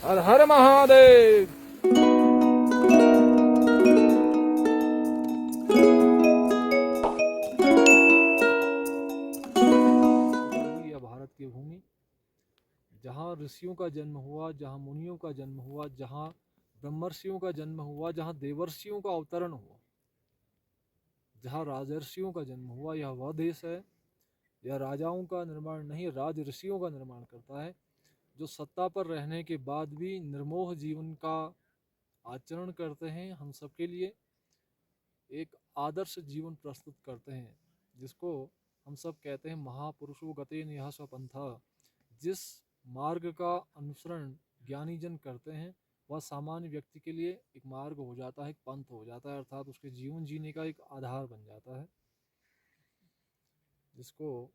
हर हर महादेव। यह भारत की भूमि, जहाँ ऋषियों का जन्म हुआ, जहाँ मुनियों का जन्म हुआ, जहाँ ब्रह्मर्षियों का जन्म हुआ, जहाँ देवर्षियों का अवतरण हुआ, जहाँ राजर्षियों का जन्म हुआ, यह वह देश है। यह राजाओं का निर्माण नहीं, राज ऋषियों का निर्माण करता है, जो सत्ता पर रहने के बाद भी निर्मोह जीवन का आचरण करते हैं, हम सबके लिए एक आदर्श जीवन प्रस्तुत करते हैं, जिसको हम सब कहते हैं महापुरुषो गते निह स्वपंथा। जिस मार्ग का अनुसरण ज्ञानी जन करते हैं, वह सामान्य व्यक्ति के लिए एक मार्ग हो जाता है, एक पंथ हो जाता है, अर्थात उसके जीवन जीने का एक आधार बन जाता है, जिसको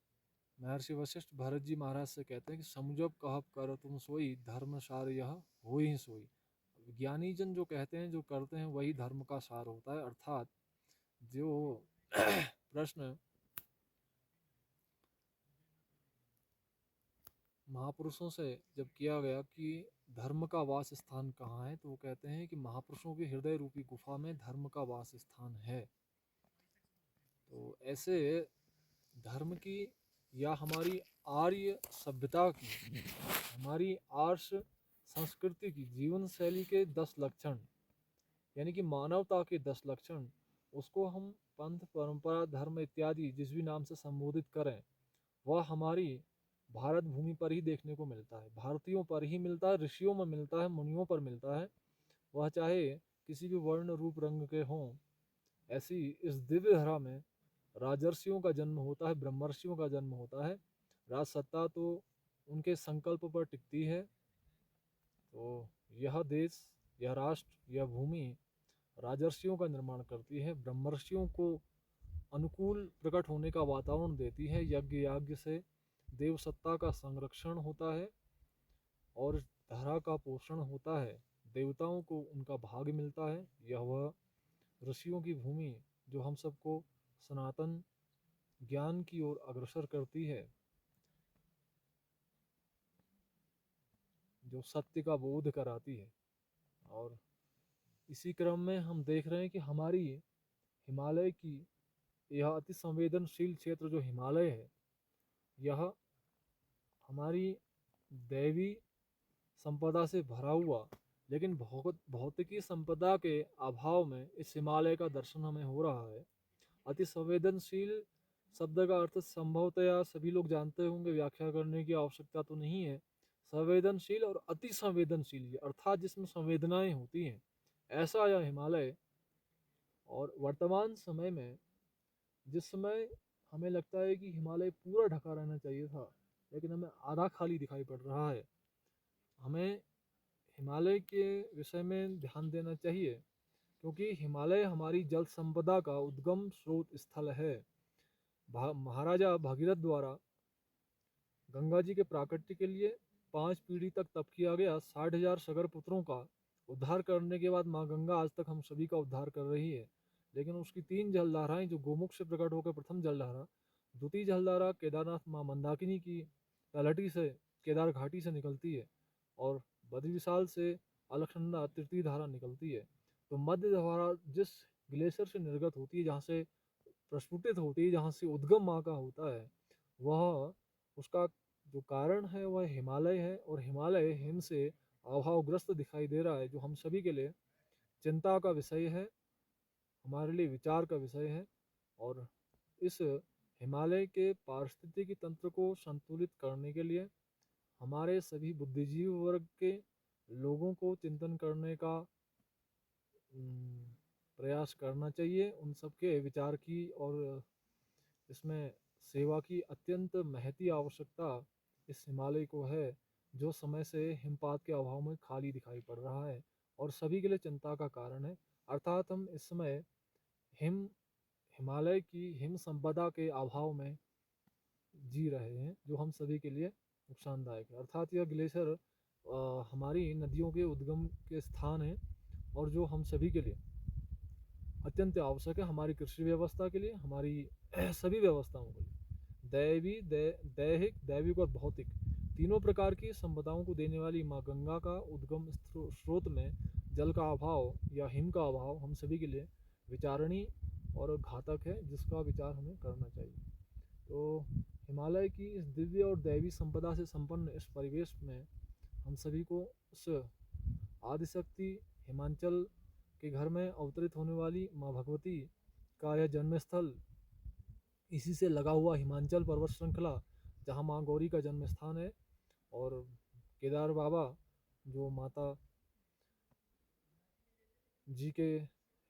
महर्षि वशिष्ठ भरत जी महाराज से कहते हैं कि समुझब कहब कर तुम सोई, धर्म सार यह हो ही सोई। ज्ञानी जन जो कहते हैं, जो करते हैं, वही धर्म का सार होता है। अर्थात जो प्रश्न महापुरुषों से जब किया गया कि धर्म का वास स्थान कहाँ है, तो वो कहते हैं कि महापुरुषों के हृदय रूपी गुफा में धर्म का वास स्थान है। तो ऐसे धर्म की या हमारी आर्य सभ्यता की, हमारी आर्ष संस्कृति की जीवन शैली के 10 लक्षण, यानी कि मानवता के 10 लक्षण, उसको हम पंथ परंपरा धर्म इत्यादि जिस भी नाम से संबोधित करें, वह हमारी भारत भूमि पर ही देखने को मिलता है, भारतीयों पर ही मिलता है, ऋषियों में मिलता है, मुनियों पर मिलता है। वह चाहे किसी भी वर्ण रूप रंग के हों। ऐसी इस दिव्य धरा में राजर्षियों का जन्म होता है, ब्रह्मर्षियों का जन्म होता है। राज सत्ता तो उनके संकल्प पर टिकती है। तो यह देश, यह राष्ट्र, यह भूमि राजर्षियों का निर्माण करती है, ब्रह्मर्षियों को अनुकूल प्रकट होने का वातावरण देती है, यज्ञ याज्ञ से देव सत्ता का संरक्षण होता है और धरा का पोषण होता है, देवताओं को उनका भाग मिलता है। यह वह ऋषियों की भूमि जो हम सबको सनातन ज्ञान की ओर अग्रसर करती है, जो सत्य का बोध कराती है। और इसी क्रम में हम देख रहे हैं कि हमारी हिमालय की यह अति संवेदनशील क्षेत्र जो हिमालय है, यह हमारी दैवी संपदा से भरा हुआ, लेकिन भौतिकी संपदा के अभाव में इस हिमालय का दर्शन हमें हो रहा है। अति संवेदनशील शब्द का अर्थ संभवतया सभी लोग जानते होंगे, व्याख्या करने की आवश्यकता तो नहीं है। संवेदनशील और अति संवेदनशील, अर्थात जिसमें संवेदनाएं होती हैं, ऐसा यह हिमालय। और वर्तमान समय में जिस समय हमें लगता है कि हिमालय पूरा ढका रहना चाहिए था, लेकिन हमें आधा खाली दिखाई पड़ रहा है। हमें हिमालय के विषय में ध्यान देना चाहिए, क्योंकि हिमालय हमारी जल संपदा का उद्गम स्रोत स्थल है। महाराजा भगीरथ द्वारा गंगा जी के प्राकट्य के लिए 5 पीढ़ी तक तप किया गया। 60,000 सगर पुत्रों का उद्धार करने के बाद माँ गंगा आज तक हम सभी का उद्धार कर रही है। लेकिन उसकी 3 जलधाराएं जो गोमुख से प्रकट होकर प्रथम जलधारा, द्वितीय जलधारा केदारनाथ माँ मंदाकिनी की तलहटी से, केदार घाटी से निकलती है, और बद्री विशाल से अलखनंदा तृतीय धारा निकलती है। तो मध्य धारा जिस ग्लेशियर से निर्गत होती है, जहाँ से प्रस्फुटित होती है, जहाँ से उद्गम माँ का होता है, वह उसका जो कारण है वह हिमालय है। और हिमालय हिम से अभावग्रस्त दिखाई दे रहा है, जो हम सभी के लिए चिंता का विषय है, हमारे लिए विचार का विषय है। और इस हिमालय के पारिस्थितिकी तंत्र को संतुलित करने के लिए हमारे सभी बुद्धिजीवी वर्ग के लोगों को चिंतन करने का प्रयास करना चाहिए। उन सबके विचार की और इसमें सेवा की अत्यंत महती आवश्यकता इस हिमालय को है, जो समय से हिमपात के अभाव में खाली दिखाई पड़ रहा है और सभी के लिए चिंता का कारण है। अर्थात हम इस समय हिमालय की हिम संपदा के अभाव में जी रहे हैं, जो हम सभी के लिए नुकसानदायक है। अर्थात यह ग्लेशियर हमारी नदियों के उद्गम के स्थान है, और जो हम सभी के लिए अत्यंत आवश्यक है, हमारी कृषि व्यवस्था के लिए, हमारी सभी व्यवस्थाओं के लिए, दैविक, दैहिक, दैविक और भौतिक तीनों प्रकार की संपदाओं को देने वाली माँ गंगा का उद्गम स्रोत में जल का अभाव या हिम का अभाव हम सभी के लिए विचारणीय और घातक है, जिसका विचार हमें करना चाहिए। तो हिमालय की इस दिव्य और दैवी संपदा से संपन्न इस परिवेश में हम सभी को उस आदिशक्ति हिमांचल के घर में अवतरित होने वाली माँ भगवती का यह जन्म स्थल, इसी से लगा हुआ हिमांचल पर्वत श्रृंखला जहाँ माँ गौरी का जन्म स्थान है, और केदार बाबा जो माता जी के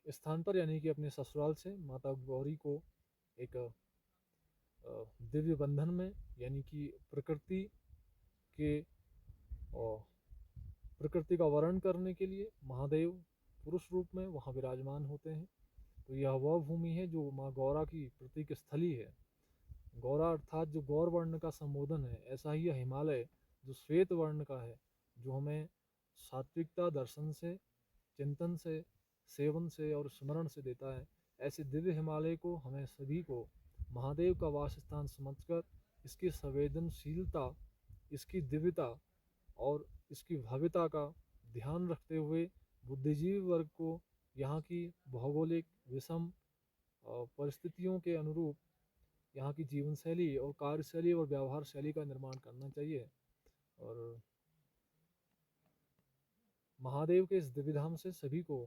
स्थान पर यानी कि अपने ससुराल से माता गौरी को एक दिव्य बंधन में यानी कि के प्रकृति का वर्णन करने के लिए महादेव पुरुष रूप में वहाँ विराजमान होते हैं। तो यह वह भूमि है जो माँ गौरा की प्रतीक स्थली है। गौरा अर्थात जो गौर वर्ण का संबोधन है, ऐसा ही यह हिमालय जो श्वेत वर्ण का है, जो हमें सात्विकता दर्शन से, चिंतन से, सेवन से और स्मरण से देता है। ऐसे दिव्य हिमालय को हमें सभी को महादेव का वास स्थान समझकर इसकी संवेदनशीलता, इसकी दिव्यता और इसकी भव्यता का ध्यान रखते हुए बुद्धिजीवी वर्ग को यहाँ की भौगोलिक विषम परिस्थितियों के अनुरूप यहाँ की जीवन शैली और कार्यशैली और व्यवहार शैली का निर्माण करना चाहिए। और महादेव के इस दिव्य धाम से सभी को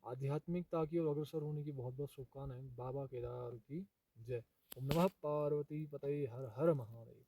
आध्यात्मिकता की और अग्रसर होने की बहुत बहुत शुभकामनाएं। बाबा केदार की जय। ओम नमः पार्वती पतये हर हर महादेव।